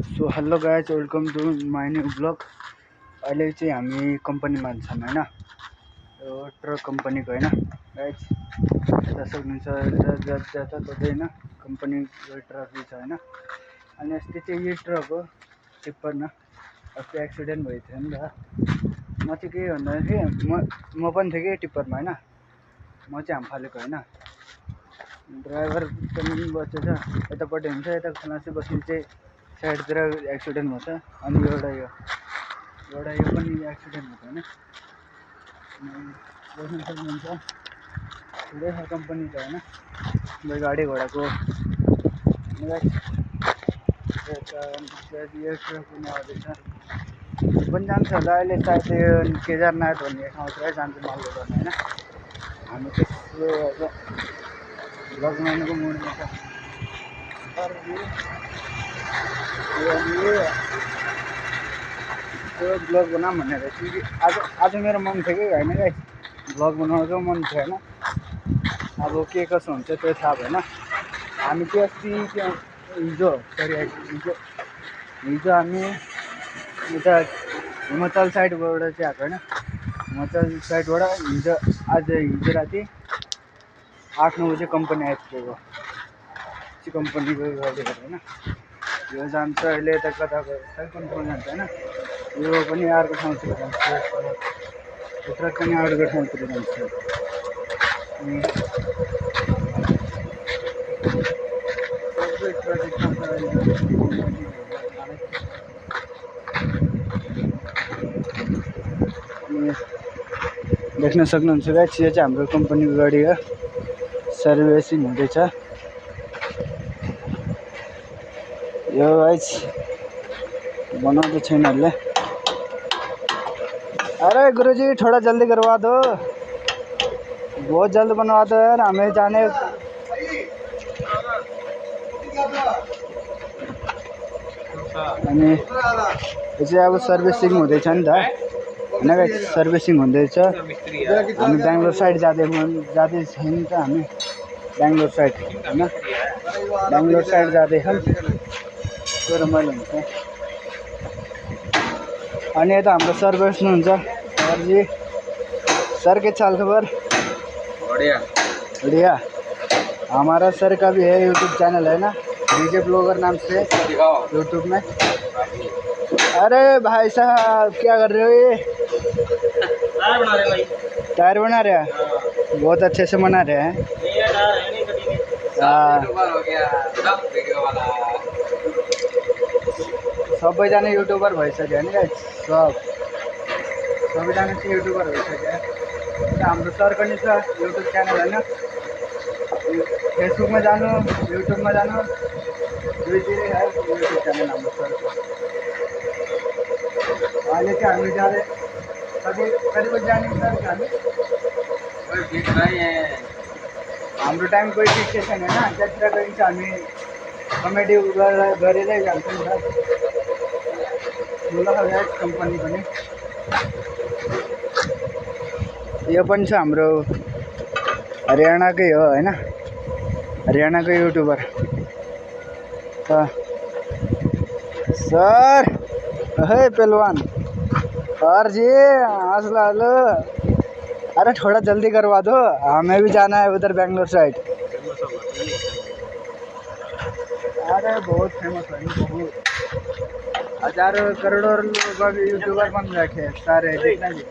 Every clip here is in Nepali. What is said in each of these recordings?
So hello guys, welcome to my new blog. अहिले चाहिँ हामी कम्पनीमा छौँ होइन, यो ट्रक कम्पनीको होइन गाइज। यता सक्नुहुन्छ जता ततै होइन, कम्पनीको ट्रक छ होइन। अनि अस्ति चाहिँ यही ट्रक हो टिप्परमा अस्ति एक्सिडेन्ट भएको थियो नि त। म चाहिँ के भन्दाखेरि म पनि थिएँ कि टिप्परमा होइन, म चाहिँ हाम फालेको होइन। ड्राइभर पनि बचेछ, यतापट्टि हुन्छ यता खलासी बस्ने चाहिँ साइडतिर एक्सिडेन्ट भएको छ। अनि एउटा यो पनि एक्सिडेन्ट भएको होइन। बस्नु सक्नुहुन्छ, ठुलै छ कम्पनी छ होइन, गाडी घोडाको। यो ट्रक पनि आउँदैछ, पनि जान्छ होला अहिले सायद यो केदारनाथ भन्ने ठाउँतिर जान्छ मालको गर्न होइन। हामी त्यसो अब भ्लग बनाउनुको मुडमा छ। त्यो भ्लग बनाऊँ भनेर कि आज मेरो मन थियो कि होइन गाइस, भ्लग बनाउनुको मन थियो होइन। अब के कसो हुन्छ त्यो थाहा भएन। हामी चाहिँ अस्ति हिजो हामी उता हिमाचल साइडबाट चाहिँ आएको होइन। हिमाचल साइडबाट हिजो राति 8-9 बजे कम्पनी आइपुगेको। कम्पनीको गाडीहरू होइन, यो जान्छ अहिले यता कता कुन ठाउँ जान्छ होइन। यो पनि अर्को ठाउँतिर जान्छ, यो ट्रक पनि अर्को ठाउँतिर जान्छ। देख्न सक्नुहुन्छ गाइस, यो चाहिँ हाम्रो कम्पनीको गाडी हो, सर्भिसिङ हुँदैछ यो गाइस। बनाउँदै छैन अहिले। अरे गुरुजी थोड़ा जल्दी करवा दो, बहुत जल्द बनवा दो यार, हमें जाने। अनि यो चाहिँ अब सर्भिसिङ हुँदैछ नि त होइन गाइस, सर्भिसिङ हुँदैछ। हामी बेङ्गलोर साइड जाँदैछ नि त, हामी बेङ्गलोर साइड होइन, बेङ्गलोर साइड जाँदैछौँ। त्यो रमाइलो हुन्छ। अनि यता हाम्रो सर बस्नुहुन्छ, सरजी। सर के चाल खबर? बढ़िया। हमारा सर का भी है यूट्यूब चैनल है ना, डीजे ब्लॉगर नाम से यूट्यूब में। अरे भाई साहब क्या कर रहे हो? ये टायर बना रहे हैं, बहुत अच्छे से बना रहे हैं। सबैजना युट्युबर भइसक्यो होइन गाइस, सबैजना चाहिँ युट्युबर भइसक्यो। हाम्रो सर पनि छ युट्युब च्यानल होइन, फेसबुकमा जानु, युट्युबमा जानु, दुईतिरै है युट्युब च्यानल हाम्रो सरको। अहिले चाहिँ हामी जाँदै कति बजी जाने सर हामी? हाम्रो टाइम कोही फिक्स छैन होइन, जतिखेर गइन्छ हामी कमेडी गरेरै जान्छौँ नि त। ठुलो छ कम्पनी पनि। यो पनि छ हाम्रो हरियाणाकै हो होइन, हरियाणाकै युट्युबर। सर हे पहलवान, और जी हौसला लो। अरे थोड़ा जल्दी करवा दो, हमें भी जाना है उधर बेंगलोर साइड। अरे बहुत फेमस है, बहुत हजारों करोड़ों लोग अभी यूट्यूबर बन रखे हैं सारे, जितना भी।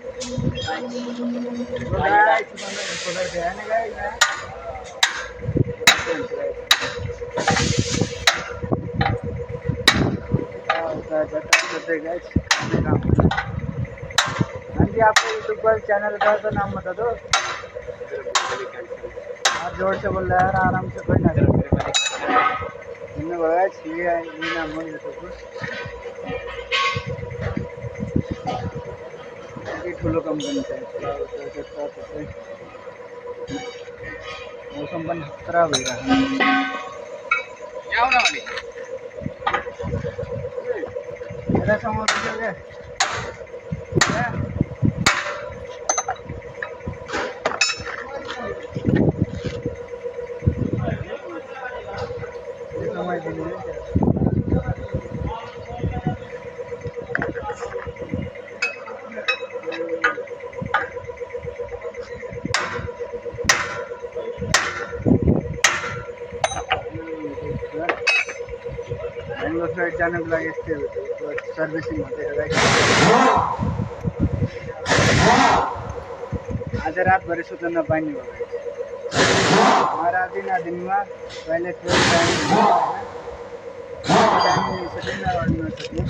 हाँ जी, आपके यूट्यूब पर चैनल का तो नाम बता दो। आप जोर से बोल रहे हैं, आराम से, कोई ना। ये नाम हो यूट्यूब पर। ठुलो कम्पनी छ। मौसम पनि खतरा भइरहेको बेङ्गलोर साइड जानको लागि यस्तै सर्भिसिङ हुँदैन गाइस। आज रातभरि सुत्न नपाइने भयो गाइस। हमारा दिनमा पहिले त्यो टाइम सेटिङ गर्न सक्ने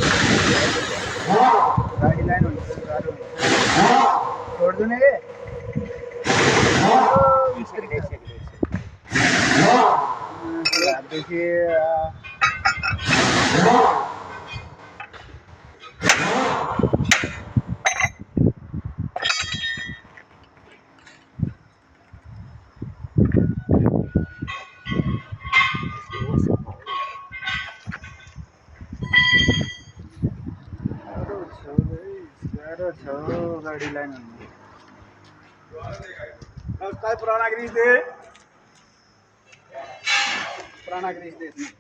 गाडी लाइन हुन्छ गाह्रो हुन्छ। छोड्दिने के हातदेखि गाह्रो छ गाडी लाइन हुनु। नमस्कार, पुराना ग्रीस दे इसमें।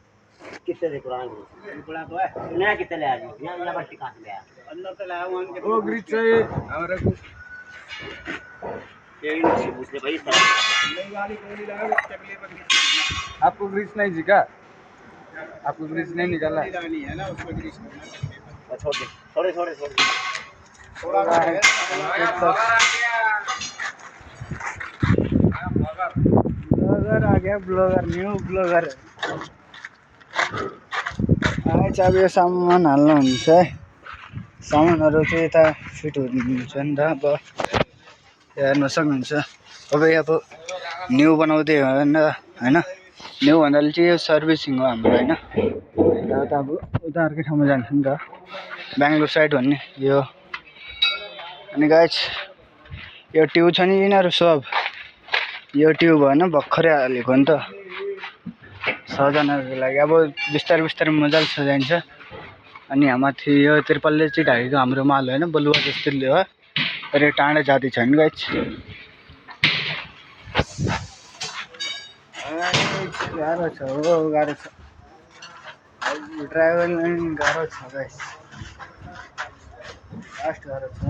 कितने दे पुराना ग्रीस? बड़ा तो है। नया कितने ले आया? यहाँ बट्टी कहाँ से ले आया? अंदर से लाया हुआ वो ग्रीस चाहिए हमारे को। ये इनसे पूछ ले भाई इस तरह। नई गाड़ी कोई नहीं लाया, चकले पर ग्रीस आपको ग्रीस नहीं जी क्या? आपको ग्रीस नहीं निकाला? नहीं है ना, उसमें ग्रीस छोड़ दे, छोड़े छोड़े छोड़ दे। थोड़ा ब्लॉगर आ गया, ब्लॉगर न्यू ब्लॉगर। अब यो सामान हाल्नुहुन्छ है। सामानहरू चाहिँ यता फिट हुन्छ नि त। अब हेर्न सक्नुहुन्छ। अब न्यू बनाउँदै होइन न्यू भन्नाले चाहिँ यो सर्भिसिङ हो हाम्रो होइन। उता अब उता अर्कै ठाउँमा जान्छ नि त, बेङ्गलोर साइड भन्ने यो। अनि गाइस यो ट्युब छ नि यिनीहरू सब यो ट्युब होइन भर्खरै हालेको हो नि त सजाउनको लागि। अब बिस्तारै बिस्तारै मजाले सजाइन्छ। अनि माथि यो तिरपालले चाहिँ ढाकेको हाम्रो माल होइन, बलुवा जस्तोले हो। तर यो टाढा जाँदै छ नि गाइस। गाह्रो छ हो, गाह्रो छ। ड्राइभर गाह्रो छ गाइस, लास्ट गाह्रो छ।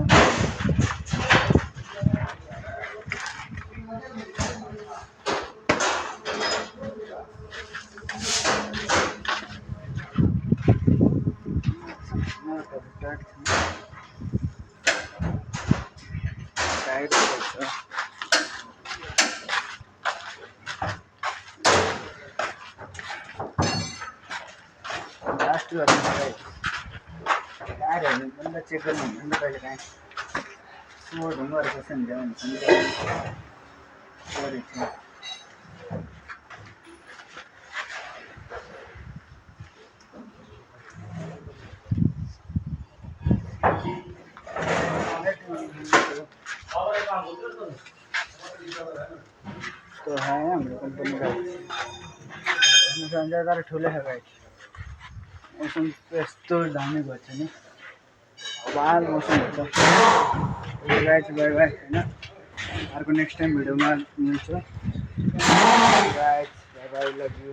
टाइट छ। लास्ट गर्नु गाइस। टायरहरू पनि चेक गर्नु हुन्छ नि त कहिले काहीँ। स्मोट हुँदोरहेछ नि हुन्छ नि त। तो है हाम्रो कंपनी का ज्यादा ठुलो है गाइस। मौसम यस्तो दामी गर्छ नि, बाल मौसम हुन्छ गाइस। बाई बाई होइन, अर्को नेक्स्ट टाइम भिडियोमा मिल्छु guys. Bye bye, love you.